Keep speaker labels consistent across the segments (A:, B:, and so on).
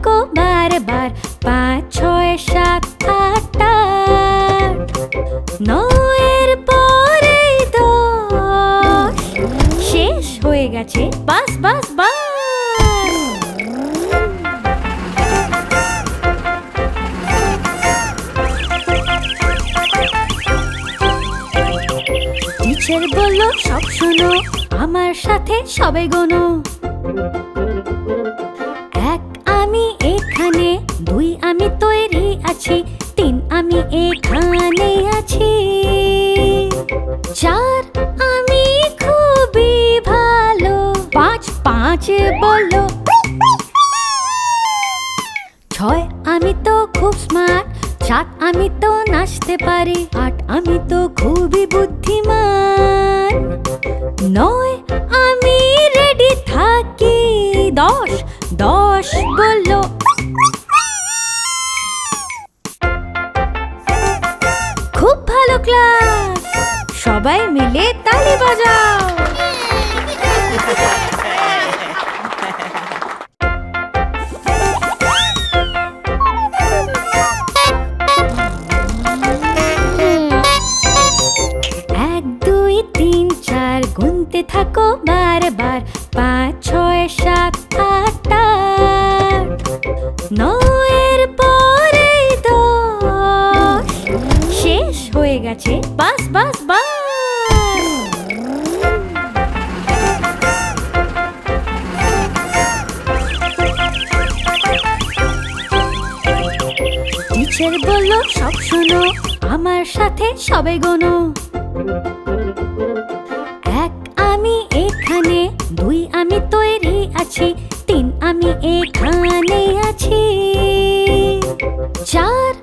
A: থাকো বারবার। 5, 6, 7, 8, 8 9-এর পরেই 10। শেষ হয়ে গেছে, বাস বাস বাস। টিচার বললো সব শোনো, আমার সাথে সবাই গোনো। 1 আমি এখানে, 2 আমি তৈরি আছি, 3 আমি এখানে আছি, 4 আমি খুবই ভালো, 5 বললো, 6 আমি তো খুব স্মার্ট, 7 আমি তো নাচতে পারি, 8 আমি তো খুবই বুদ্ধিমান, 9 আমি রেডি থাকি, 10 বললো। খুব ভালো ক্লাস, সবাই মিলে তালি বাজাও। গুনতে থাকো বারবার। 5, 6, 7, 8, 8 9-এর পরেই 10। শেষ হয়ে গেছে, বাস বাস বাস। টিচার বললো সব শোনো, আমার সাথে সবাই গোনো। 1 আমি এখানে, 2 আমি তৈরি আছি, 3 আমি এখানে আছি, 4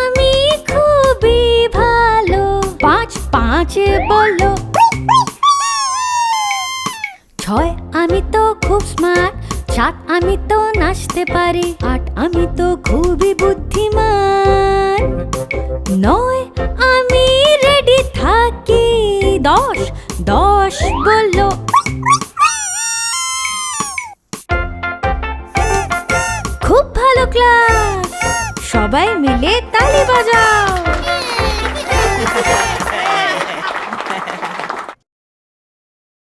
A: আমি খুবই ভালো, 5 বললো, 6 আমি তো খুব স্মার্ট, 7 আমি তো নাচতে পারি, 8 আমি তো খুবই বুদ্ধিমান, 9 আমি রেডি থাকি, 10 বললো। খুব ভালো ক্লাস, সবাই মিলে তালি বাজাও।